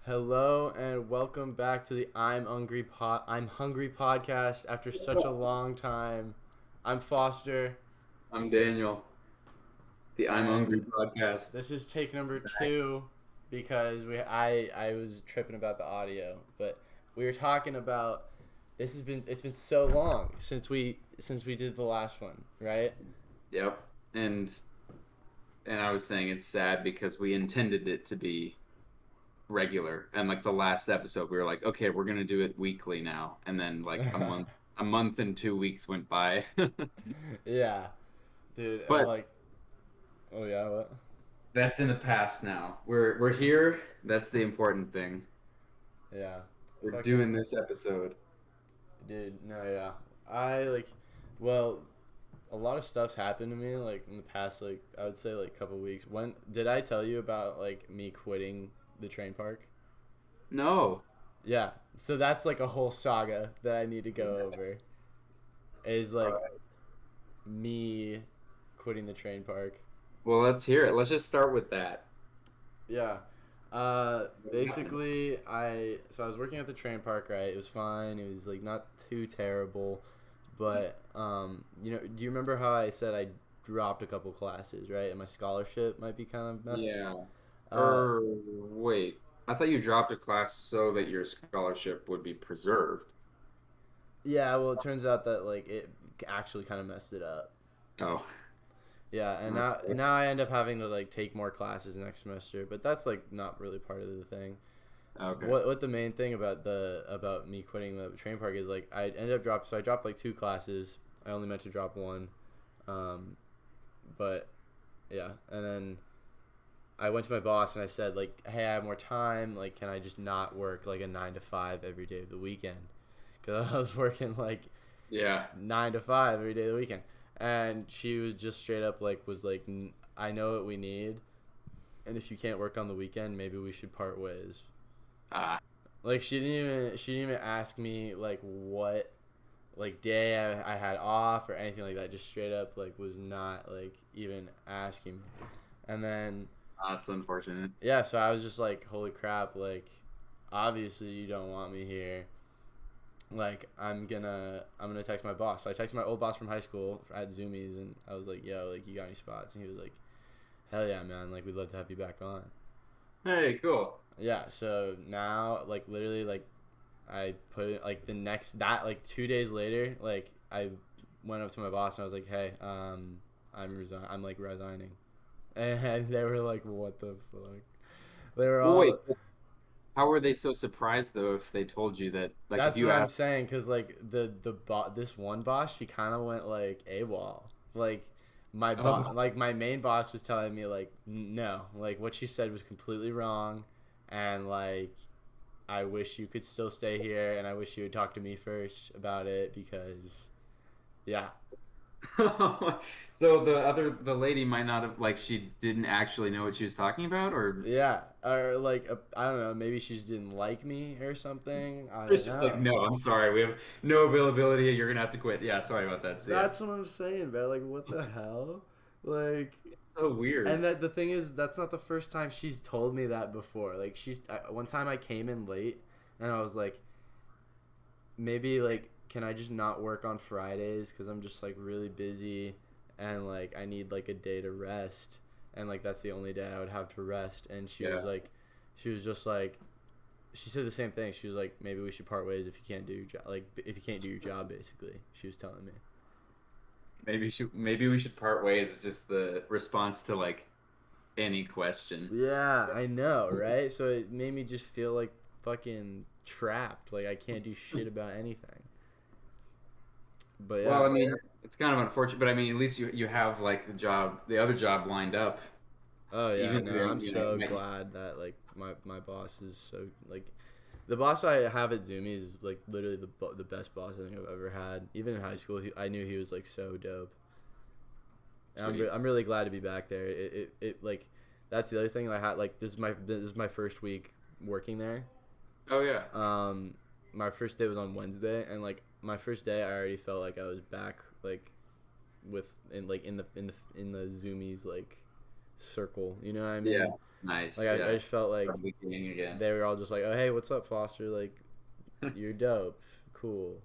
Hello and welcome back to the I'm Hungry podcast after such a long time. I'm Foster I'm Daniel, the I'm Hungry and podcast. this is take number 2 because I was tripping about the audio, but we were talking about it's been so long since we did the last one, right? Yep. And I was saying it's sad because we intended it to be regular. And like the last episode, we were like, okay, we're gonna do it weekly now. And then like a month and 2 weeks went by. Yeah, dude, and But like oh yeah, what? that's in the past now. We're here. That's the important thing. Yeah. We're doing Fucking this episode. dude, no, yeah. I like well, a lot of stuff's happened to me like in the past like I would say like couple weeks. When did I tell you about like me quitting the train park? No. Yeah. So that's like a whole saga that I need to go over. Is All like right. me quitting the train park. Well, let's hear it. Let's just start with that. Yeah. Basically I was working at the train park, right? It was fine. It was like not too terrible. But do you remember how I said I dropped a couple classes, right? And my scholarship might be kind of messed. Yeah. Uh, Wait. I thought you dropped a class so that your scholarship would be preserved. yeah. Well, it turns out that like it actually kind of messed it up. Oh, Yeah, and now I end up having to like take more classes next semester, but that's like not really part of the thing. okay. What the main thing about me quitting the train park is like I ended up dropping, so I dropped like 2 classes. I only meant to drop one, um, but yeah, and then I went to my boss and I said like, hey, I have more time. Like, can I just not work like a 9 to 5 every day of the weekend? Because I was working like Yeah. 9 to 5 every day of the weekend, and she was just straight up like was like, I know what we need, and if you can't work on the weekend, maybe we should part ways. Ah, Like she didn't even ask me like what like day I had off or anything like that. Just straight up like was not like even asking me. And then that's unfortunate. yeah, so I was just like, holy crap, like obviously you don't want me here. Like I'm gonna text my boss. So I texted my old boss from high school at Zoomies and I was like, yo, like you got any spots? And he was like, hell yeah, man, like we'd love to have you back on. Hey, cool. Yeah, so now like literally like I put it like the next that like 2 days later, like I went up to my boss and I was like, "Hey, I'm like resigning," and they were like, "What the fuck?" They were Well, all. wait. How were they so surprised though if they told you that? Like, if That's you what I'm asked, saying, cause like this one boss, she kind of went like AWOL. Like oh, like my main boss was telling me like no, like what she said was completely wrong, and like I wish you could still stay here, and I wish you would talk to me first about it because, yeah, so the lady might not have like she didn't actually know what she was talking about, or yeah, or like I don't know, maybe she just didn't like me or something. I it's don't just like, know. no, I'm sorry, we have no availability. You're gonna have to quit. Yeah, sorry about that. See ya. That's what I'm saying, bro. Like, what the hell? Like, It's so weird. and that the thing is, that's not the first time she's told me that before. Like, one time I came in late, and I was like, maybe like can I just not work on Fridays because I'm just like really busy and like I need like a day to rest and like that's the only day I would have to rest and Yeah. she was just like she said the same thing. She was like, maybe we should part ways if you can't do your job, like if you can't do your job, basically. She was telling me. Maybe we should part ways. It's just the response to like any question. Yeah, I know, right? So it made me just feel like fucking trapped, like I can't do shit about anything. But Well, yeah. I mean, it's kind of unfortunate, but I mean, at least you have like the other job lined up, Oh yeah, even no, though I'm so glad that like my boss is so like the boss I have at Zoomies is like literally the best boss I think I've ever had. Even in high school, I knew he was like so dope. And sweet. I'm really glad to be back there. It like that's the other thing I had like this is my first week working there. Oh yeah, Um, my first day was on Wednesday, and like my first day, I already felt like I was back like with in the Zoomies like circle. You know what I yeah. mean? Nice. Like I Yeah. just felt like From the beginning again. they were all just like, "Oh, hey, what's up, Foster? Like, you're dope, cool."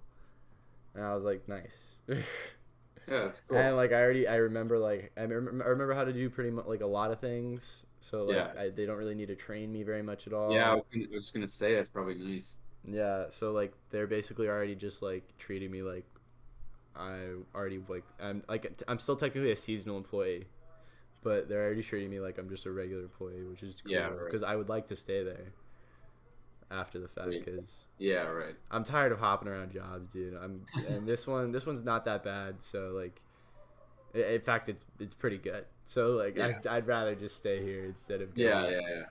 And I was like, "Nice." Yeah, that's And cool. like I remember like I remember how to do pretty much like a lot of things. So like Yeah. they don't really need to train me very much at Yeah, all. I was gonna say that's probably nice. Yeah, so like they're basically already just like treating me like I already I'm still technically a seasonal employee, but they're already treating me like I'm just a regular employee, which is Yeah, cool right. because I would like to stay there after the fact Sweet. because Yeah, right. I'm tired of hopping around jobs, dude. And this one's not that bad, so like in fact it's pretty good. So like Yeah. I'd rather just stay here instead of Yeah, go. yeah, yeah.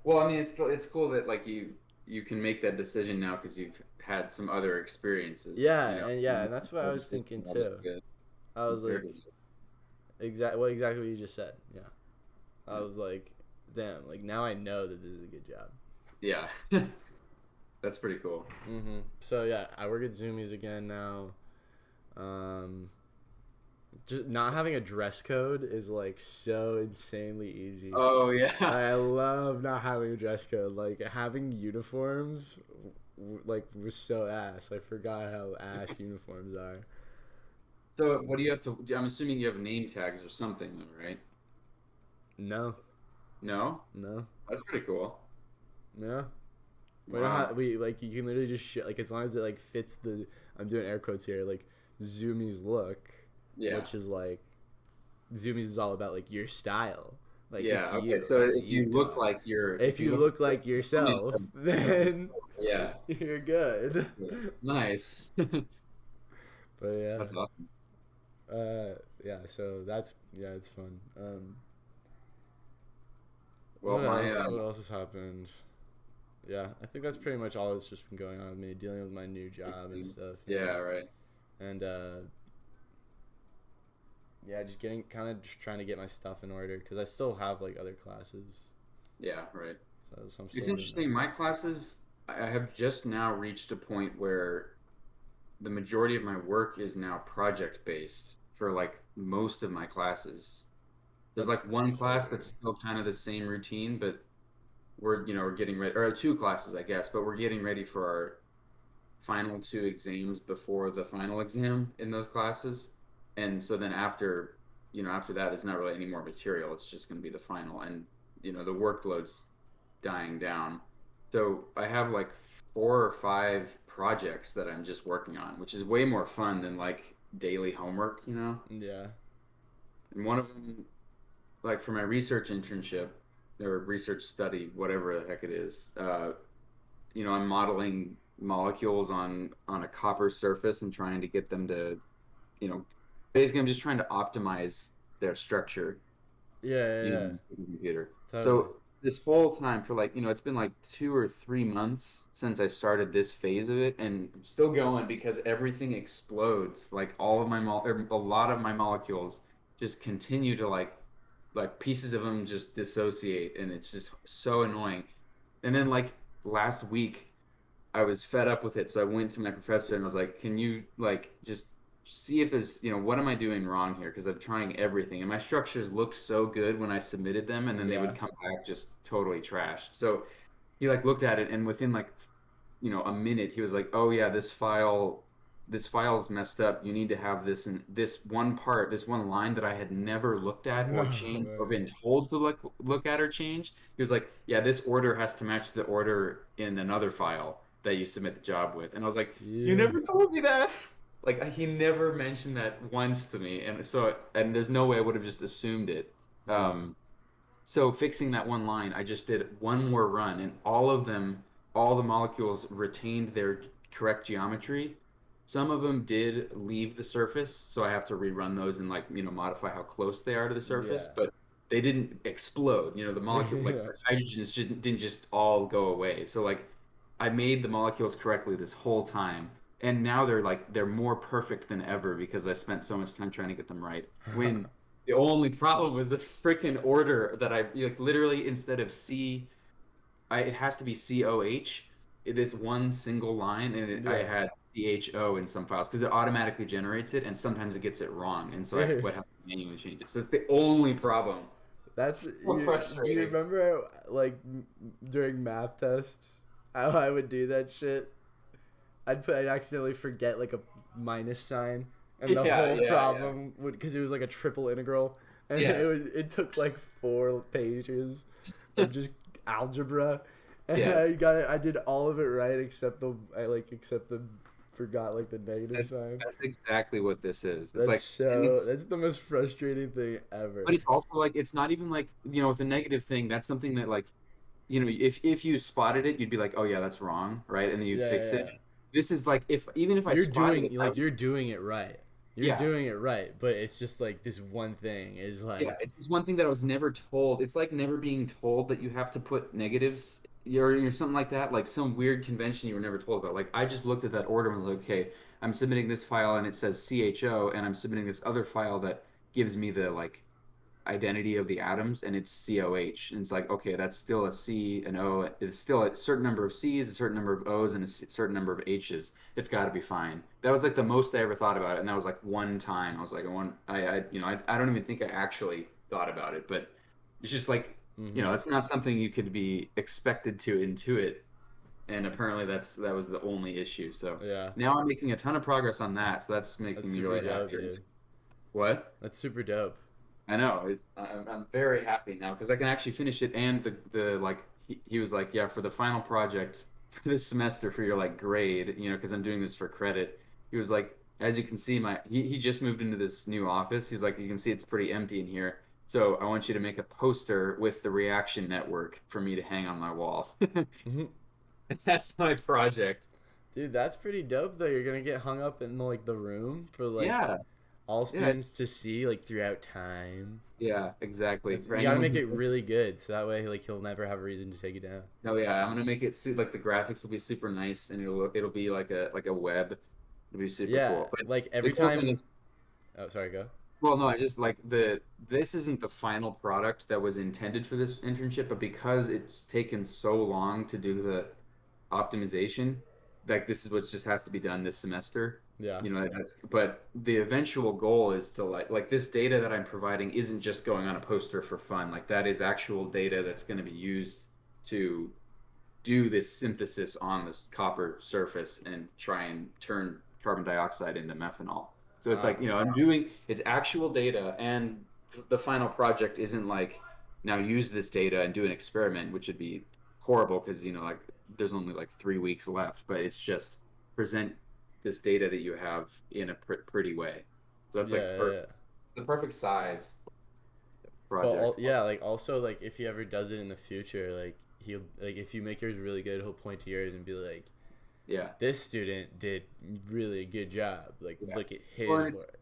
Well, I mean, it's cool that like you can make that decision now because you've had some other experiences, Yeah, you know. and that's what I Your was decision thinking obviously too. good I was compared like to exactly what you just said. Yeah. I yeah. was like, damn, like now I know that this is a good job. Yeah. That's pretty cool. So yeah, I work at Zoomies again now. Um, just not having a dress code is like so insanely easy. Oh yeah. I love not having a dress code. Like having uniforms, like was so ass. I forgot how ass uniforms are. So what do you have to? I'm assuming you have name tags or something, though, right? No, No, no, that's pretty cool. no. We don't Wow. have we like you can literally just like as long as it like fits the I'm doing air quotes here like Zoomies look, Yeah. which is like Zoomies is all about like your style. Like Yeah. Okay. So it's if you, you look dog. like you're, If if you you look look like like you're yourself, something, then yeah. you're good. Yeah. Nice. But yeah, That's awesome. yeah. So that's yeah, it's fun. Well, my What else has happened? Yeah, I think that's pretty much all that's just been going on with me, dealing with my new job and stuff, yeah, right. and yeah, just getting kind of just trying to get my stuff in order because I still have like other classes, Yeah, right. so I'm It's still doing interesting. My classes, I have just now reached a point where the majority of my work is now project based for like most of my classes. There's that. like one That's class that's still kind of the same routine, but we're getting ready, or two classes, I guess, but we're getting ready for our final two exams before the final exam in those classes. And so then after that, there's not really any more material. It's just going to be the final, and the workload's dying down. So I have like 4 or 5 projects that I'm just working on, which is way more fun than like daily homework. Yeah. And one of them, like for my research internship or research study, whatever the heck it is, I'm modeling molecules on a copper surface and trying to get them to, you know, basically I'm just trying to optimize their structure Yeah, yeah, yeah. using the computer. Totally. So this whole time for like, it's been like 2 or 3 months since I started this phase of it, and I'm still going because everything explodes. Like all of or a lot of my molecules just continue to like pieces of them just dissociate, and it's just so annoying. And then like last week I was fed up with it, so I went to my professor and was like, "Can you like just see if there's, what am I doing wrong here? Because I'm trying everything, and my structures looked so good when I submitted them, and then they Yeah. would come back just totally trashed." So he like looked at it, and within like a minute, he was like, "Oh yeah, this file's messed up. You need to have this and this one part, this one line that I had never looked at or No changed or way. been told to look at or change." He was like, "Yeah, this order has to match the order in another file that you submit the job with." And I was like, "You Yeah. never told me that." Like he never mentioned that once to me, and there's no way I would have just assumed it. Yeah. So fixing that one line, I just did one more run, and all the molecules retained their correct geometry. Some of them did leave the surface, so I have to rerun those and like modify how close they are to the surface. Yeah. But they didn't explode. The molecule, like Yeah. the hydrogens didn't just all go away. So like I made the molecules correctly this whole time, and now they're more perfect than ever because I spent so much time trying to get them right. When the only problem was the freaking order that I like literally instead of it has to be COH. It is one single line, and I Yeah. had CHO in some files because it automatically generates it, and sometimes it gets it wrong, and so I Dude, would have to manually change it. So it's the only problem. That's So Do you frustrating. remember like during math tests how I would do that shit? I'd accidentally forget like a minus sign, and the Yeah, whole yeah, yeah. problem would because it was like a triple integral, and Yes. it took like 4 pages of just algebra, and Yes. I did all of it right except the forgot like the negative That's sign. that's exactly what this is. It's like, and it's That's the most frustrating thing but ever. it's also like it's not even like, with a negative thing, that's something that like, if you spotted it, you'd be like, oh yeah, that's wrong, right? And then you'd Yeah, fix it. yeah. This is like, if even if I spotted it, You're doing it right. You're yeah, doing it right, but it's just like this one thing is yeah, like it's this one thing that I was never told. It's like never being told that you have to put negatives or something like that, like some weird convention you were never told about. Like I just looked at that order and was like, okay, I'm submitting this file and it says CHO, and I'm submitting this other file that gives me the like identity of the atoms, and it's COH. And it's like, okay, that's still a C, an O. It's still a certain number of C's, a certain number of O's, and a certain number of H's. It's got to be fine. That was like the most I ever thought about it, and that was like one time. I was like, I don't even think I actually thought about it, but it's just like, mm-hmm. it's not something you could be expected to intuit, and apparently that was the only issue. So Yeah. now I'm making a ton of progress on that, so that's That's making me super really dope, happy. dude. What? That's super dope. I know. I'm very happy now because I can actually finish it. And the like, he was like, yeah, for the final project for this semester for your like grade, because I'm doing this for credit. He was like, as you can see, he just moved into this new office. He's like, you can see it's pretty empty in here. So I want you to make a poster with the reaction network for me to hang on my wall. That's my project. Dude, that's pretty dope though. You're gonna get hung up in like the room for like Yeah, all yeah, students to see like throughout time. yeah, exactly. That's For you gotta anyone make who it does. really good so that way like he'll never have a reason to take it down. No, yeah, I'm gonna make it like the graphics will be super nice, and it'll be like a web. It'll be super Yeah, cool. But like the every cool thing time. is, Oh, sorry, go. well, no, I just like this isn't the final product that was intended for this internship, but because it's taken so long to do the optimization, like this is what just has to be done this semester. Yeah. But the eventual goal is to like this data that I'm providing isn't just going on a poster for fun. Like that is actual data that's going to be used to do this synthesis on this copper surface and try and turn carbon dioxide into methanol. So it's like, Ah. I'm doing it's actual data, and the final project isn't like, now use this data and do an experiment, which would be horrible because, like there's only like 3 weeks left, but it's just present this data that you have in a pretty way. So that's like Yeah, yeah, yeah. the perfect size But project. yeah, like also like if he ever does it in the future, like he'll like if you make yours really good, he'll point to yours and be like, Yeah. "This student did really good job. Like Yeah. look at Well, his and it's work."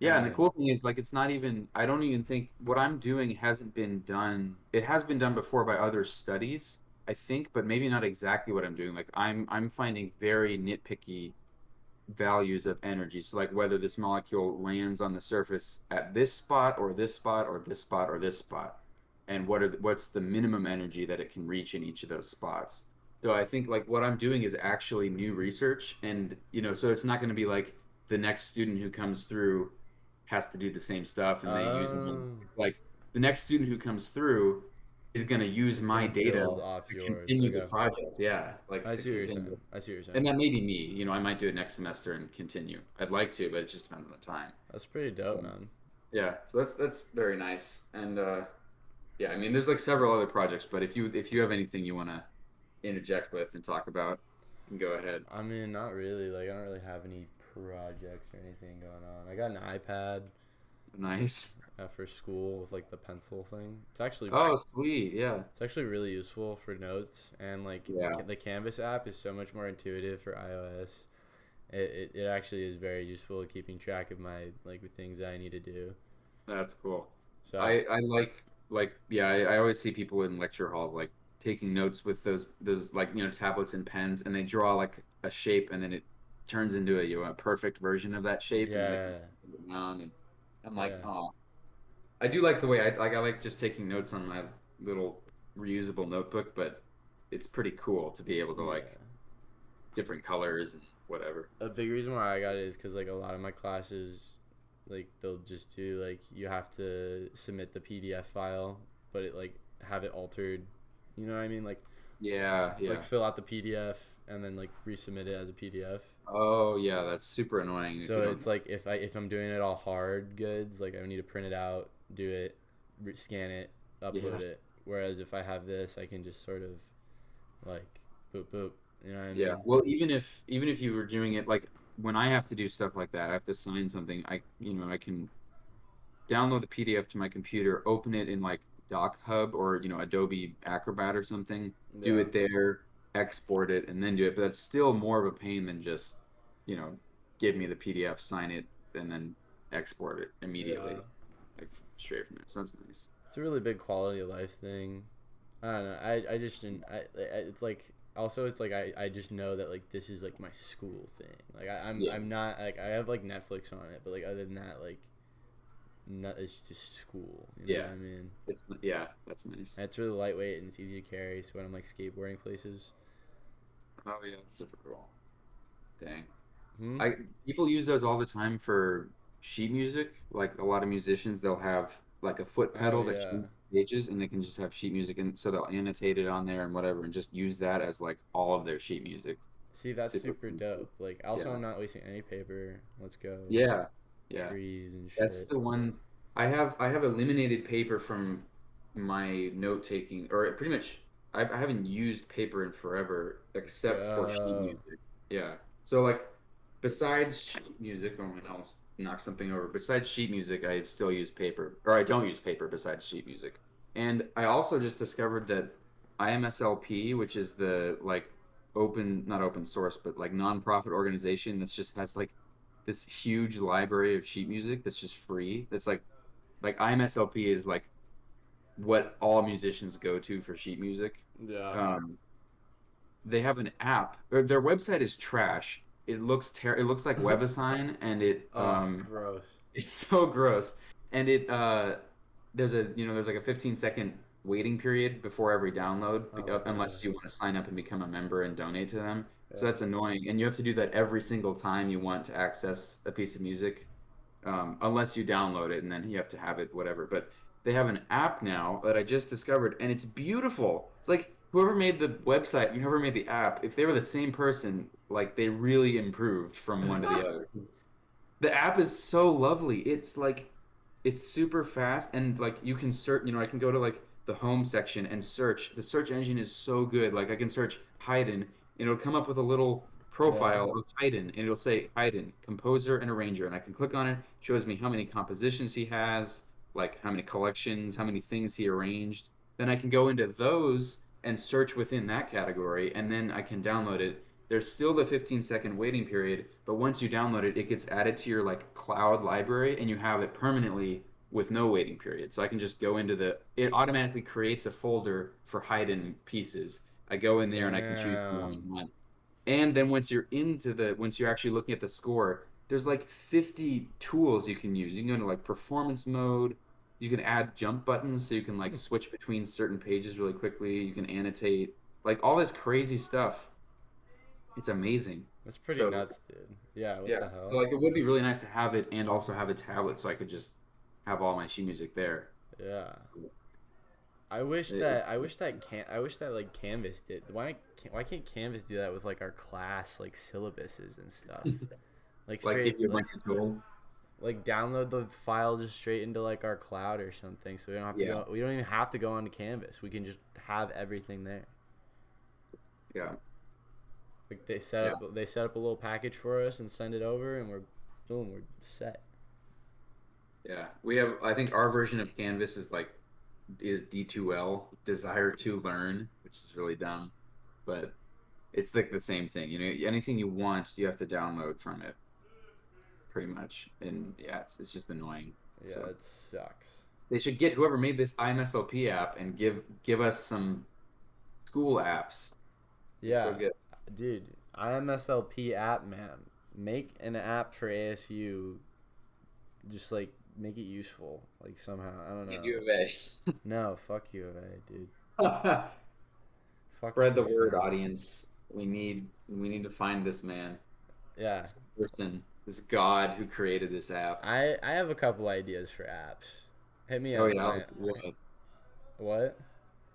Yeah, And and the then cool thing is, like, it's not even, I don't even think what I'm doing hasn't been done. It has been done before by other studies, I think, but maybe not exactly what I'm doing. Like, I'm finding very nitpicky values of energy. So, like, whether this molecule lands on the surface at this spot or this spot or this spot or this spot, and what's the minimum energy that it can reach in each of those spots. So I think like what I'm doing is actually new research, and so it's not going to be like the next student who comes through has to do the same stuff and they use one. oh, It's like the next student who comes through is going to use it's my gonna data build off to yours. continue the Okay, project. Yeah, like I to see what you're continue. saying. I see what you're saying. And that may be me. I might do it next semester and continue. I'd like to, but it just depends on the time. That's pretty dope, So, man. yeah, so that's very nice. And yeah, I mean, there's like several other projects, but if you have anything you want to interject with and talk about, you can go ahead. I mean, not really. Like I don't really have any projects or anything going on. I got an iPad Nice. for school with like the pencil thing. Oh, sweet. Yeah. It's actually really useful for notes, and like Yeah. the Canvas app is so much more intuitive for iOS. It actually is very useful at keeping track of my like things that I need to do. That's cool. So I like yeah, I always see people in lecture halls like taking notes with those like, tablets and pens, and they draw like a shape, and then it turns into a perfect version of that shape, and then they can yeah, put it down, and I'm like, yeah, oh, I do like the way I like just taking notes on my little reusable notebook, but it's pretty cool to be able to yeah. like different colors and whatever. A big reason why I got it is because like a lot of my classes like they'll just do like you have to submit the PDF file, but it like have it altered. You know what I mean? Yeah, Like yeah. fill out the PDF and then like resubmit it as a PDF. Oh, yeah, that's super annoying if you So don't. it's like if I'm doing it all hard goods, like I need to print it out, do it, scan it, Yeah, upload it. Whereas if I have this, I can just sort of like boop boop. You know what I yeah. mean? Well, even if you were doing it like when I have to do stuff like that, I have to sign something. I can download the PDF to my computer, open it in like Doc Hub or Adobe Acrobat or something, do Yeah. it there, export it, and then do it. But that's still more of a pain than just you know give me the PDF, sign it, and then export it Yeah. immediately, like straight from there. So that's nice. It's a really big quality of life thing. I don't know. I just didn't. It's like also it's like I just know that like this is like my school thing. Like Yeah, I'm not like I have like Netflix on it, but like other than that like not it's just school. You know yeah, what I mean? that's nice. And it's really lightweight and it's easy to carry. So when I'm like skateboarding places, Oh yeah, that's super cool. Dang. hmm. I People use those all the time for sheet music. Like a lot of musicians, they'll have like a foot Oh pedal that yeah. shoots pages, and they can just have sheet music, and so they'll annotate it on there and whatever, and just use that as like all of their sheet music. See, that's Super super cool. dope. Like also Yeah, I'm not wasting any paper. Let's go. yeah, yeah. Trees and That's shit. the one. I have eliminated paper from my note taking, or pretty much I haven't used paper in forever Let's except for sheet go. music. Yeah. So like besides sheet music, oh my, I almost knocked something over. Besides sheet music, I still use paper, or I don't use paper besides sheet music. And I also just discovered that IMSLP, which is the like not open source, but like nonprofit organization that's just has like this huge library of sheet music that's just free. That's like IMSLP is like what all musicians go to for sheet music. Yeah. Um, they have an app. Their website is trash. It looks like WebAssign, and Oh, gross. it's so gross. And there's like a 15-second waiting period before every download, Oh my god. unless you want to sign up and become a member and donate to them. So Yeah. that's annoying, and you have to do that every single time you want to access a piece of music, unless you download it and then you have to have it, whatever. But they have an app now that I just discovered, and it's beautiful. It's like whoever made the website and whoever made the app, if they were the same person, like they really improved from one to the other. The app is so lovely. It's super fast, and like you can search, I can go to like the home section and search. The search engine is so good. Like I can search Haydn, and it'll come up with a little Yeah. profile of Haydn, and it'll say Haydn, composer and arranger, and I can click on it. Shows me how many compositions he has, like how many collections, how many things he arranged. Then I can go into those and search within that category, and then I can download it. There's still the 15-second waiting period, but once you download it, it gets added to your like cloud library, and you have it permanently with no waiting period. So I can just go into it automatically creates a folder for Haydn pieces. I go in there and I can choose the one I Damn. want. And then once you're actually looking at the score, there's like 50 tools you can use. You can go into like performance mode. You can add jump buttons so you can like switch between certain pages really quickly. You can annotate like all this crazy stuff. It's amazing. That's pretty So nuts, dude. Yeah, what yeah, the so hell? like it would be really nice to have it and also have a tablet so I could just have all my sheet music there. Yeah. I wish that like Canvas did. Why can't Canvas do that with like our class like syllabuses and stuff? Like Like give straight you a bunch of tools. like download the file just straight into like our cloud or something so Yeah, we don't even have to go onto Canvas. We can just have everything there. yeah, Like yeah, they set up a little package for us and send it over and we're boom, we're set. yeah. We have I think our version of Canvas is D2L, desire to learn, which is really dumb, but it's like the same thing. Anything you want, you have to download from it, pretty much. And yeah, it's just annoying. Yeah, So it sucks. they should get whoever made this IMSLP app and give us some school apps. It's so Yeah, good. dude, IMSLP app, man. Make an app for ASU. Just like make it useful, like somehow. I don't Can't know. U of A. No, fuck you of A, dude. Fuck Spread the word, Tucson. audience. We need to find this man, Yeah, this person. this god who created this app. I have a couple ideas for apps. Hit me Oh up. yeah, what? What?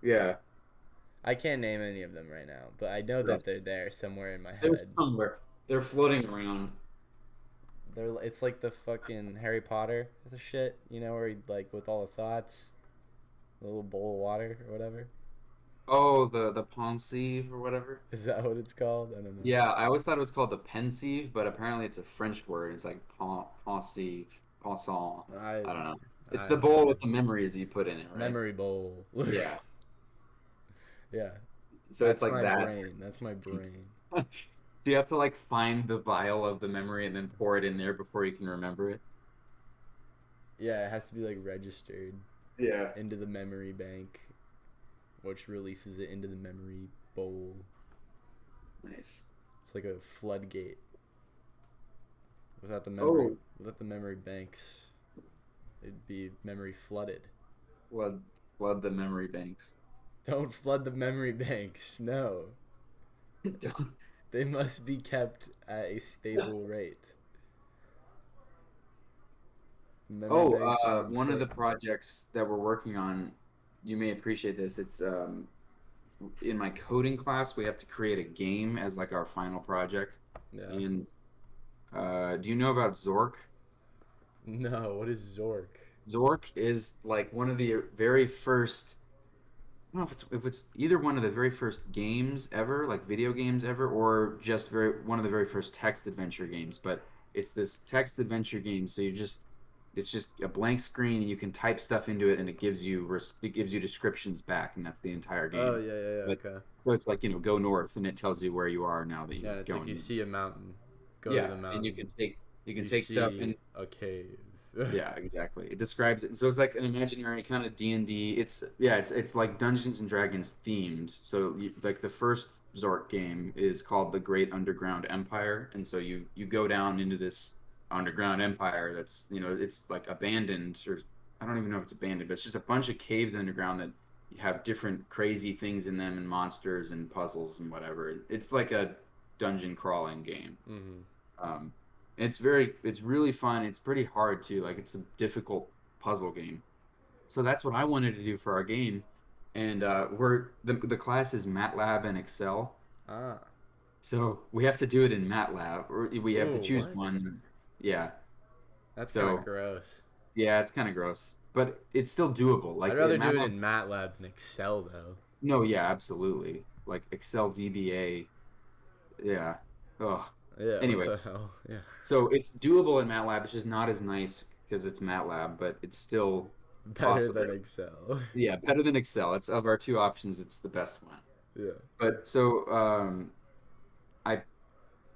Yeah, I can't name any of them right now, but I know bro. that they're there somewhere in my They're head. somewhere. They're floating around. It's like the fucking Harry Potter the shit, where he like with all the thoughts, the little bowl of water or whatever. Oh, the pensieve or whatever. Is that what it's called? I don't know. Yeah, I always thought it was called the pensieve, but apparently it's a French word. It's like pensieve, pensant. I I don't know. It's I the don't know. bowl with the memories you put in it, right? Memory bowl. Yeah. Yeah, So it's that's like my that. brain. That's my brain. So you have to like find the vial of the memory and then pour it in there before you can remember it. Yeah, it has to be like registered Yeah. into the memory bank, which releases it into the memory bowl. Nice. It's like a floodgate. Without the memory, Oh, without the memory banks, it'd be memory flooded. flood, flood the memory banks. Don't flood the memory banks. No, Don't- they must be kept at a stable rate. Memory Oh, banks are one of the important. projects that we're working on, you may appreciate this. It's in my coding class, we have to create a game as like our final project. Yeah. And do you know about Zork? No, what is Zork? Zork is like one of the very first. I don't know if it's either one of the very first games ever, like video games ever, or just one of the very first text adventure games. But it's this text adventure game, so it's just a blank screen, and you can type stuff into it, and it gives you descriptions back, and that's the entire Oh game. yeah, yeah, yeah. But Okay. so it's like go north, and it tells you where you are now that Yeah, you're it's like you going. see a mountain, go to Yeah, the and you mountain. can You take stuff see and a cave. yeah, exactly. It describes it. So it's like an imaginary kind of D&D. It's like Dungeons and Dragons themed. So like the first Zork game is called the Great Underground Empire, and so you go down into this underground empire that's it's like abandoned, or I don't even know if it's abandoned, but it's just a bunch of caves underground that have different crazy things in them and monsters and puzzles and whatever. It's like a dungeon crawling game. Mm-hmm. Um, it's really fun. It's pretty hard too. Like it's a difficult puzzle game. So that's what I wanted to do for our game. And the class is MATLAB and Excel. Ah. So we have to do it in MATLAB, or we have to Oh, choose what? one. Yeah. That's kind of So gross. yeah, it's kind of gross, but it's still doable. I'd Like rather do it MATLAB. in MATLAB than Excel though. No, yeah, absolutely. Like Excel VBA. Yeah. Oh. Yeah, what Anyway, the hell? Yeah. so it's doable in MATLAB. It's just not as nice because it's MATLAB, but it's still Better possible. than Excel. Yeah, better than Excel. It's of our two options, it's the best one. Yeah. But so I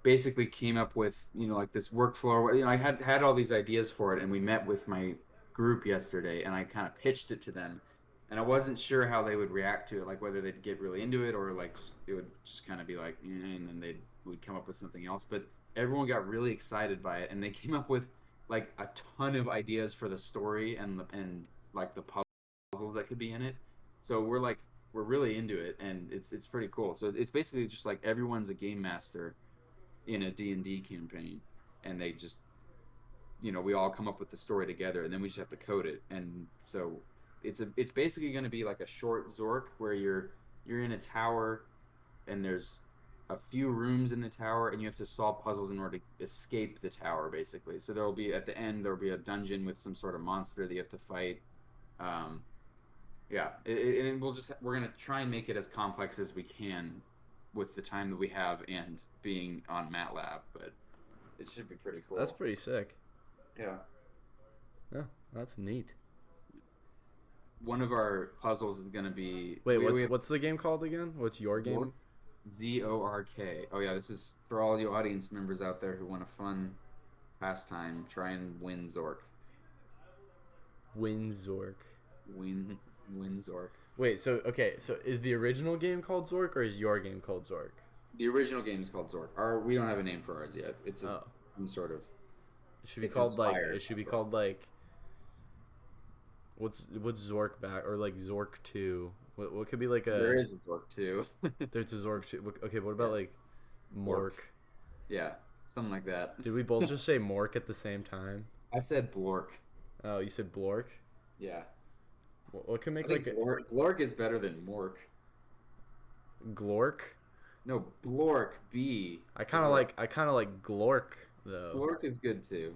basically came up with like this workflow. I had all these ideas for it, and we met with my group yesterday, and I kind of pitched it to them, and I wasn't sure how they would react to it, like whether they'd get really into it or like it would just kind of be like, and then they would come up with something else. But everyone got really excited by it, and they came up with like a ton of ideas for the story and like the puzzles that could be in it. So we're really into it, and it's pretty cool. So it's basically just like everyone's a game master in a D&D campaign, and they just we all come up with the story together, and then we just have to code it. And so it's basically going to be like a short Zork where you're in a tower, and there's a few rooms in the tower, and you have to solve puzzles in order to escape the tower, basically. So there'll be at the end there'll be a dungeon with some sort of monster that you have to fight. um, yeah, and we're gonna try and make it as complex as we can with the time that we have and being on MATLAB, but it should be pretty That's cool. pretty sick. Yeah. Yeah, that's neat. One of our puzzles is gonna be Wait, we have what's the game called again? What's your Zork, game? Zork. Oh yeah, this is for all you audience members out there who want a fun pastime. Try and win Zork. Windzork. Win win Zork. Wait, so okay, so is the original game called Zork or is your game called Zork? The original game is called Zork. We don't have a name for ours yet. It's Oh, some sort of it should be it's called like inspired. it should be called like what's Zork back or like Zork 2. What could be like There a is a Zork too. there's a Zork 2. Okay, what Yeah. about like Mork. Mork? Yeah. something like that. Did we both just say Mork at the same time? I said Blork. Oh, you said Blork? Yeah. What can make I think like Glork is better than Mork. a Glork? No, Blork. B. I kind of like Glork though. Glork is good too.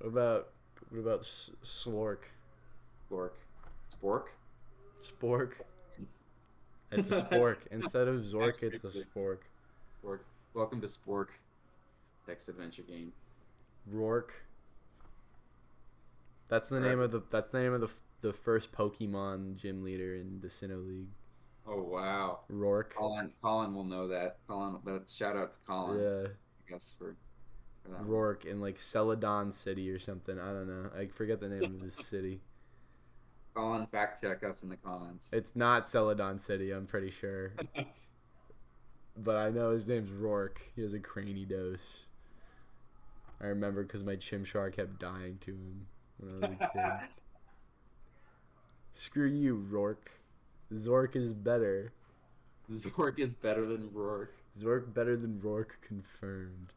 What about Slork? Glork. Spork. Spork. It's a spork instead of Zork. It's a spork. Spork. Welcome to Spork. Text adventure game. Rourke. That's the name of the first Pokemon gym leader in the Sinnoh League. Oh wow. Rourke. Colin will know that. Shout out to Colin. Yeah. I guess for that Rourke in like Celadon City or something. I don't know. I forget the name of this city. Colin, fact check us in the comments. It's not Celadon City, I'm pretty sure. But I know his name's Rourke. He has a cranidos. I remember because my Chimchar kept dying to him when I was a kid. Screw you, Rourke. Zork is better. Zork is better than Rourke. Zork better than Rourke, confirmed.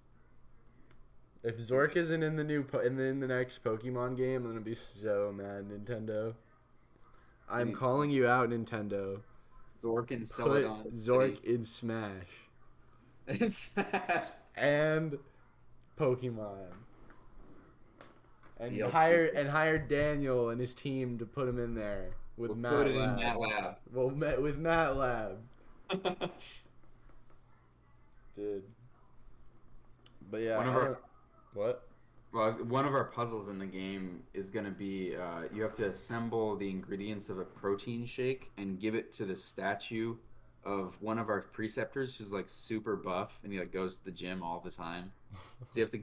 If Zork isn't in the in the next Pokemon game, I'm gonna be so mad, Nintendo. I'm calling you out, Nintendo. Zork and Put Celadon. Zork in Smash. In Smash. And Pokemon. And DLC. hire Daniel and his team to put him in there with We'll matlab. put it in matlab. Well, with matlab. Dude. But yeah. What? Well, one of our puzzles in the game is going to be you have to assemble the ingredients of a protein shake and give it to the statue of one of our preceptors who's like super buff and he like goes to the gym all the time. So you have to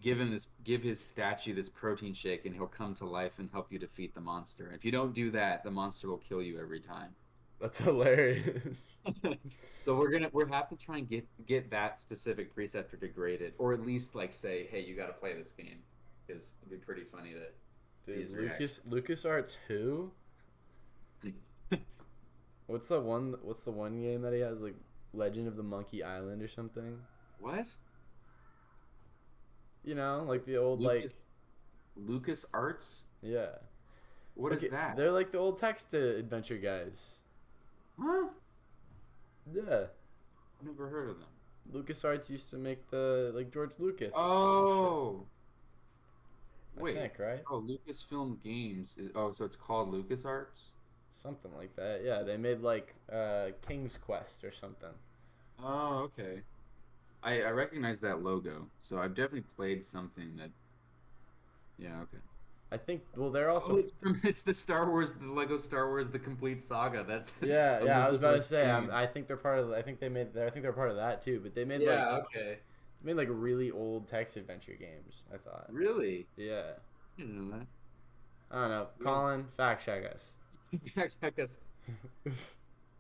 give his statue this protein shake and he'll come to life and help you defeat the monster. If you don't do that, the monster will kill you every time. That's hilarious. So we're have to try and get that specific preceptor to grade it, or at least like say, hey, you got to play this game, because it'd be pretty funny to. Dude, LucasArts who? What's the one game that he has, like Legend of the Monkey Island or something? What? You know, like the old LucasArts? Yeah. What is that? They're like the old text adventure guys. Huh? Yeah. Never heard of them. LucasArts used to make the George Lucas. Oh. I think, right? Oh, Lucasfilm Games so it's called LucasArts? Something like that. Yeah, they made King's Quest or something. Oh, okay. I recognize that logo, so I've definitely played something that. Yeah, okay. I think. Well, they're also. It's the Star Wars, the Lego Star Wars, the complete saga. That's. Yeah. I was about to say. I think they're part of. I think they're part of that too. But they made okay. They made really old text adventure games. I thought. Really? Yeah. I didn't know that. I don't know. Colin, fact check us. Fact check us.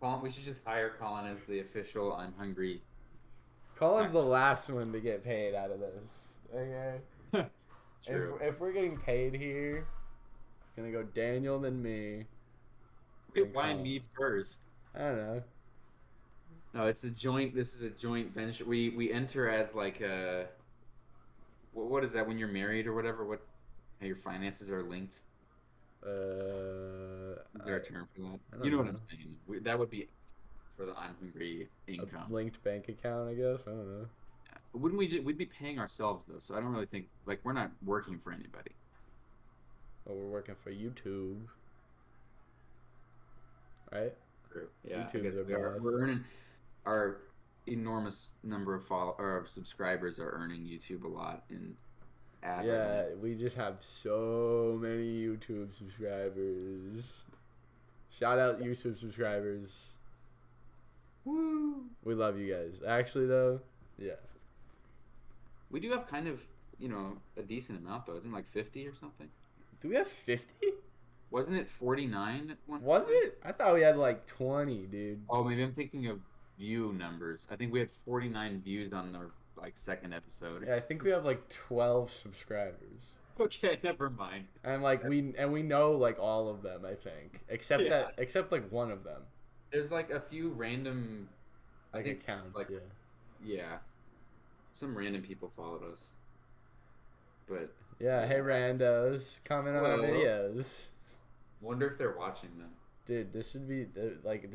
Colin, we should just hire Colin as the official I'm hungry. Colin's the last one to get paid out of this. Okay. True. If we're getting paid here, it's gonna go Daniel then me. Wait, why me first? I don't know. No, it's a joint. This is a joint venture. We enter as like a. What is that when you're married or whatever? How your finances are linked? Is there a term for that? You know what I'm saying? That would be for the I'm hungry income. A linked bank account, I guess. I don't know. Wouldn't we'd be paying ourselves though, so I don't really think we're not working for anybody. Well, we're working for YouTube, right? True. Yeah, YouTube's we're earning our enormous number of subscribers are earning YouTube a lot in ad revenue. We just have so many YouTube subscribers. Shout out YouTube subscribers. Woo! We love you guys. Actually, though, yeah. We do have kind of, a decent amount, though. Isn't it like 50 or something? Do we have 50? Wasn't it 49 at one point? Was it? I thought we had 20, dude. Oh, maybe I'm thinking of view numbers. I think we had 49 views on our, second episode. Yeah, I think we have, 12 subscribers. Okay, never mind. And, we know, all of them, I think. Except one of them. There's, a few random... accounts, yeah. Yeah. some random people followed us, but Yeah, hey yeah. randos, comment on our Hello. videos. Wonder if they're watching them. Dude, this would be like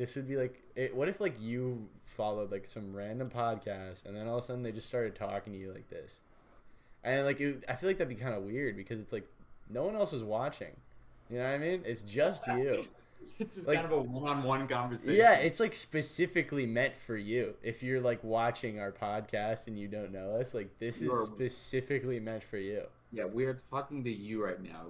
what if like you followed like some random podcast and then all of a sudden they just started talking to you like this, and like I feel like that'd be kind of weird because it's like no one else is watching, you know what I mean? It's just you. It's just kind Like of a one-on-one yeah, conversation. it's like specifically meant for you. If you're like watching our podcast and you don't know us, like this is You're specifically meant for you. Yeah, we are talking to you right now.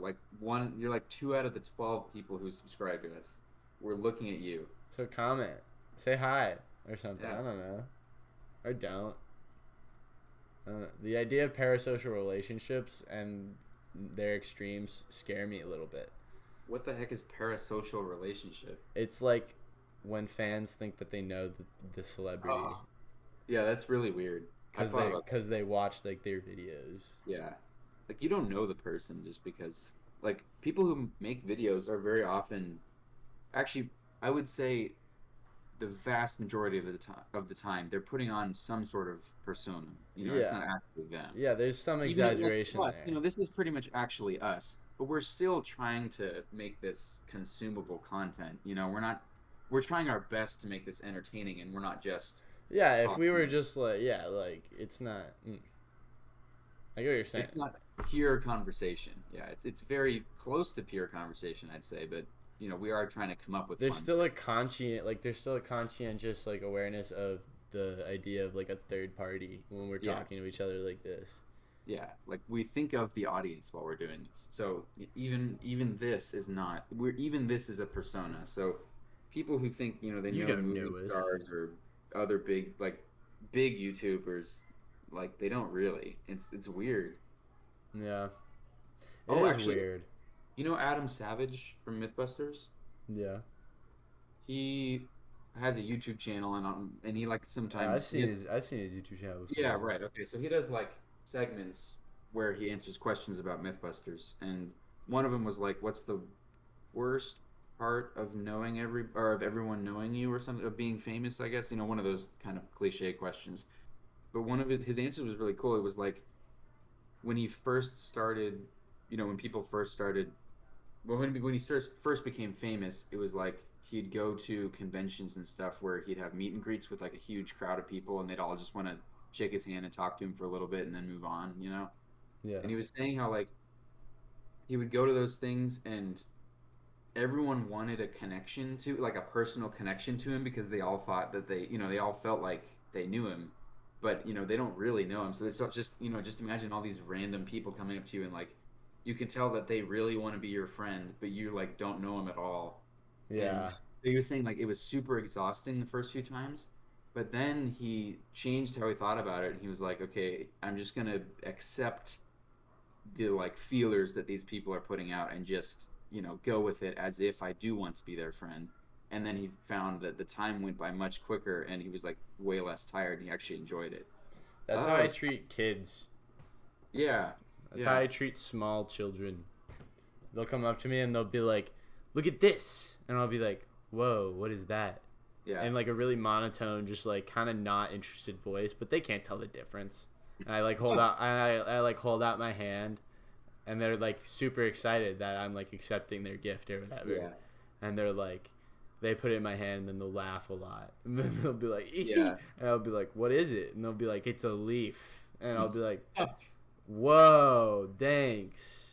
You're like 2 out of the 12 people who subscribe to us. We're looking at you. So comment, say hi or something. Yeah. I don't know, or don't. The idea of parasocial relationships and their extremes scare me a little bit. What the heck is parasocial relationship? It's like when fans think that they know the celebrity Oh, yeah, that's really weird. I because thought about that. they watch like their videos. Yeah. Like you don't know the person just because like people who make videos are very often actually I would say the vast majority of the time they're putting on some sort of persona. It's Yeah, not actually them. yeah. There's some Even like exaggeration us, there. this is pretty much actually us, but we're still trying to make this consumable content. We're trying our best to make this entertaining, and we're not just Yeah, if we were talking. just like like it's not. I get what you're saying. It's not pure conversation. Yeah, it's very close to pure conversation, I'd say, but we are trying to come up with There's fun still stuff. a conscientious like awareness of the idea of like a third party when we're Yeah, talking to each other like this. yeah. Like we think of the audience while we're doing this. So even this is not. Even this is a persona. So people who think they You know don't movie know us. stars or other big YouTubers, like they don't really. It's weird. Yeah, it Oh, is actually, weird. you know Adam Savage from MythBusters? Yeah, He has a YouTube channel and he like I've sometimes he seen has. his YouTube channel Yeah, before. right. Okay, so he does like segments where he answers questions about MythBusters, and one of them was like, "What's the worst part of of everyone knowing you or something of being famous?" I guess one of those kind of cliche questions. But one of his answers was really cool. It was like when he first started, when people first started well, when he first became famous, it was like he'd go to conventions and stuff where he'd have meet and greets with like a huge crowd of people, and they'd all just want to shake his hand and talk to him for a little bit and then move on. Yeah, And he was saying how like he would go to those things and everyone wanted a connection to like a personal connection to him because they all thought that they all felt like they knew him, but they don't really know him. So it's not just just imagine all these random people coming up to you and like you can tell that they really want to be your friend, but you like don't know him at all. And yeah. so he was saying like it was super exhausting the first few times, but then he changed how he thought about it. And he was like, okay, I'm just gonna accept the like feelers that these people are putting out and just go with it as if I do want to be their friend. And then he found that the time went by much quicker, and he was like way less tired. And he actually enjoyed it. That's how Oh, I treat kids. yeah, That's how yeah, I treat small children. They'll come up to me and they'll be like, "Look at this," and I'll be like, "Whoa, what is that?" yeah, And like a really monotone, just like kind of not interested voice, but they can't tell the difference. And I like hold out, I like hold out my hand, and they're like super excited that I'm like accepting their gift or whatever. yeah, And they're like, they put it in my hand and then they'll laugh a lot. And then they'll be like, yeah. and I'll be like, "What is it?" And they'll be like, "It's a leaf." And I'll be like, "Whoa, thanks."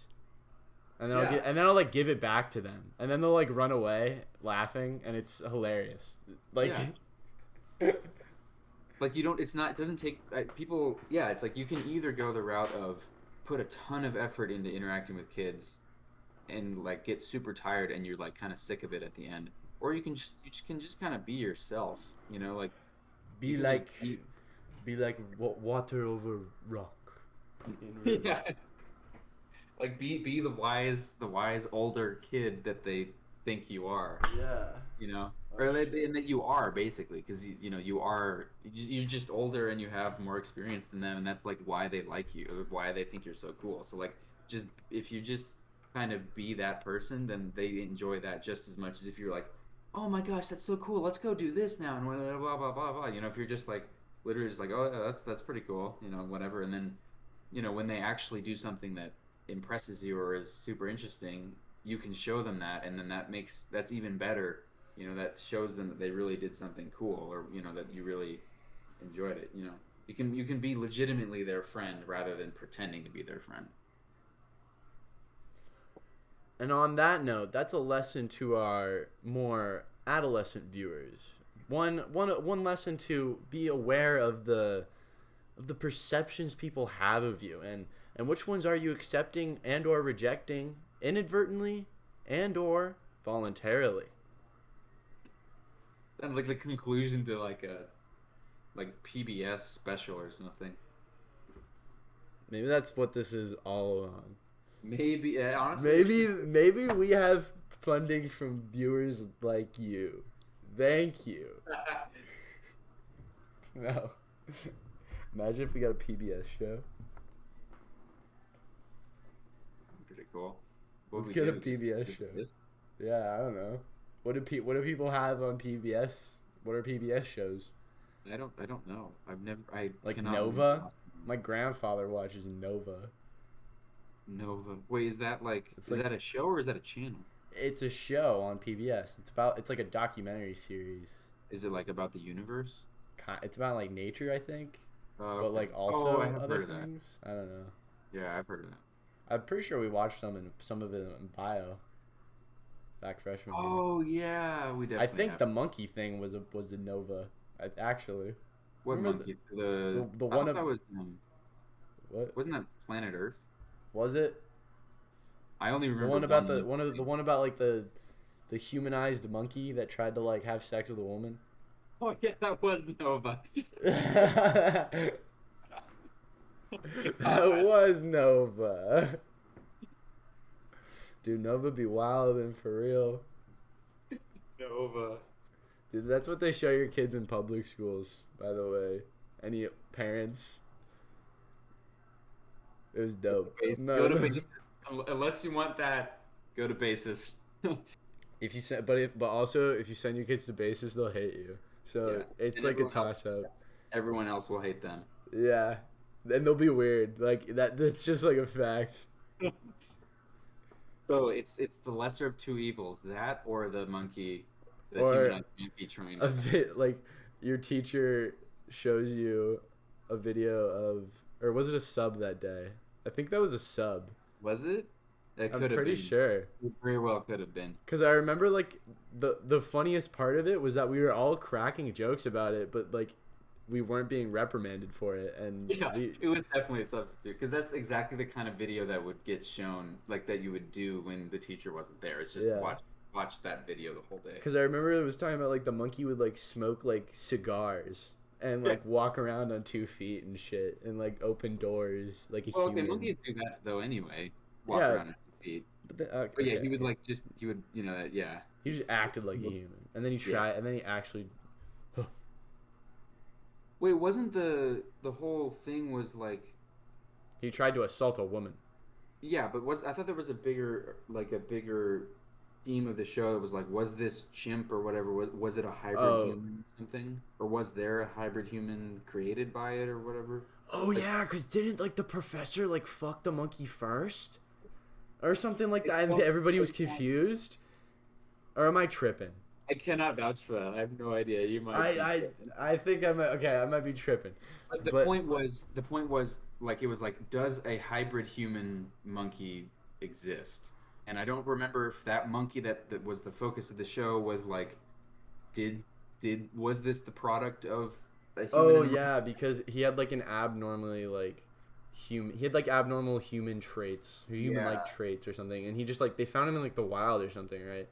And then Yeah, I'll like give it back to them, and then they'll like run away laughing, and it's hilarious. Like, yeah. Like you don't. It's not. It doesn't take people. Yeah, it's like you can either go the route of put a ton of effort into interacting with kids, and like get super tired, and you're like kind of sick of it at the end, or you can just kind of be yourself. Like you be can just like, be. water over rock in river. Yeah. Like be the wise older kid that they think you are. Yeah. Oh And shit. that you are basically because you're just older and you have more experience than them, and that's like why they like you, or why they think you're so cool. So like just if you just kind of be that person, then they enjoy that just as much as if you're like, oh my gosh, that's so cool, let's go do this now, and blah blah blah blah. If you're just like literally just like, oh, yeah, that's pretty cool, whatever. And then, when they actually do something that impresses you or is super interesting, you can show them that, and then that's even better. That shows them that they really did something cool, or that you really enjoyed it. You can be legitimately their friend rather than pretending to be their friend. And on that note, that's a lesson to our more adolescent viewers. One lesson to be aware of the perceptions people have of you, and which ones are you accepting and or rejecting inadvertently and or voluntarily. Sounds like the conclusion to like a PBS special or something. Maybe that's what this is all on. Maybe, yeah, honestly. Maybe we have funding from viewers like you. Thank you. No. Imagine if we got a PBS show. Pretty cool. Let's get a PBS show. Yeah, I don't know. What do people have on PBS? What are PBS shows? I don't know. Like Nova. My grandfather watches Nova. Nova. Wait, is that that a show or is that a channel? It's a show on PBS. It's like a documentary series. Is it like about the universe? It's about like nature, I think. Okay. But like also other things. I don't know. Yeah, I've heard of that. I'm pretty sure we watched some of it in bio. Back freshman year. Oh yeah, we definitely. I think the monkey thing was a Nova. Actually. What monkey? The one that was what? Wasn't that Planet Earth? Was it? I only remember the one about like the humanized monkey that tried to like have sex with a woman. Oh yeah, that was Nova. That was Nova. Dude, Nova be wildin' for real. Nova. Dude, that's what they show your kids in public schools, by the way. Any parents? It was dope. Go to basis. Unless you want that, go to basis. If you send, but also if you send your kids to basis, they'll hate you. So it's like a toss up. Everyone else will hate them. Yeah, and they'll be weird. Like that's just like a fact. So it's the lesser of two evils, that or the monkey, humanized monkey train. A bit like your teacher shows you a video of, or was it a sub that day? I think that was a sub. Was it? I'm pretty sure. It very well could have been. Because I remember like the funniest part of it was that we were all cracking jokes about it, but like we weren't being reprimanded for it, and it was definitely a substitute, because that's exactly the kind of video that would get shown, like that you would do when the teacher wasn't there. It's just watch that video the whole day. Because I remember it was talking about like the monkey would like smoke like cigars and like walk around on 2 feet and shit, and like open doors like a human. Okay, monkeys do that though anyway. Walk around on 2 feet. But yeah, he would He just acted like a human, and then he tried, and then he actually. Wait, wasn't the whole thing was like? He tried to assault a woman. Yeah, but I thought there was a bigger theme of the show that was like, was this chimp or whatever, was it a hybrid human or something, or was there a hybrid human created by it or whatever? Oh like, yeah, because didn't like the professor like fuck the monkey first, or something like that, and everybody was confused, or am I tripping? I cannot vouch for that. I have no idea. You might. I think I might be tripping. But the point was like, it was like, does a hybrid human monkey exist? And I don't remember if that monkey that was the focus of the show was like, was this the product of a human? Oh yeah, because he had like an abnormally like human. He had like abnormal human traits, human-like traits or something, and he just like they found him in like the wild or something, right?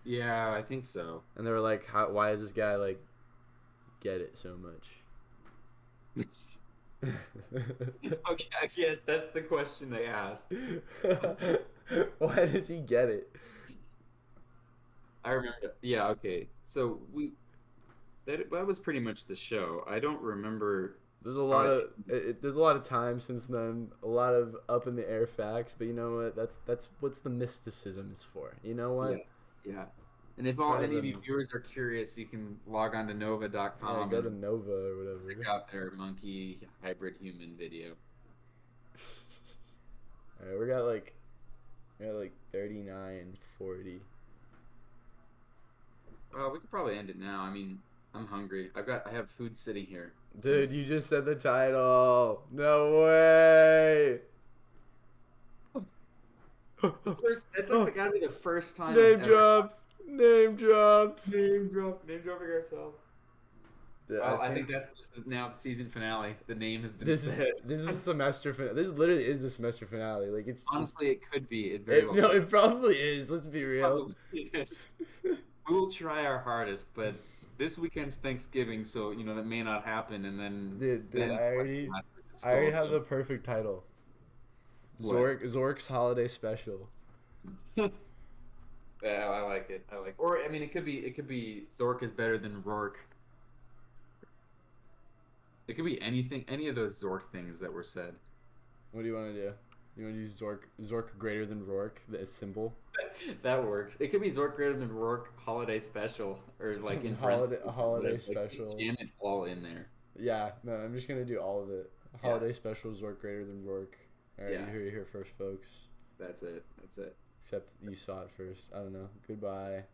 Yeah, I think so. And they were like, why does this guy like get it so much? Okay, yes, that's the question they asked. Why does he get it? I remember. Yeah, okay. So that was pretty much the show. I don't remember. There's a lot of time since then. A lot of up in the air facts, but you know what? That's what's the mysticism is for. You know what? Yeah. And if any of you viewers are curious, you can log on to nova.com. Yeah, go to Nova or whatever. Check out their monkey hybrid human video. All right, we got like 39, 40. Well, we could probably end it now. I mean, I'm hungry. I have food sitting here. Dude, you just said the title. No way. That's like gotta be the first time. Name drop. Name dropping ourselves. Dude, well, I think this is now the season finale. The name has been said. This is a semester finale. This literally is the semester finale. Like honestly, it could be. No, it probably is. Let's be real. Yes. We will try our hardest, but this weekend's Thanksgiving, so that may not happen. And then, dude, I already have the perfect title. Zork's holiday special. Yeah, I like it. Or I mean, it could be Zork is better than Rourke. It could be anything, any of those Zork things that were said. What do you want to do? You want to use Zork greater than Rourke, the symbol? That works. It could be Zork greater than Rourke holiday special, or like in holiday special. Like, jam it all in there. Yeah, no, I'm just gonna do all of it. Holiday special, Zork greater than Rourke. All right, you heard it here first, folks. That's it. Except you saw it first. I don't know. Goodbye.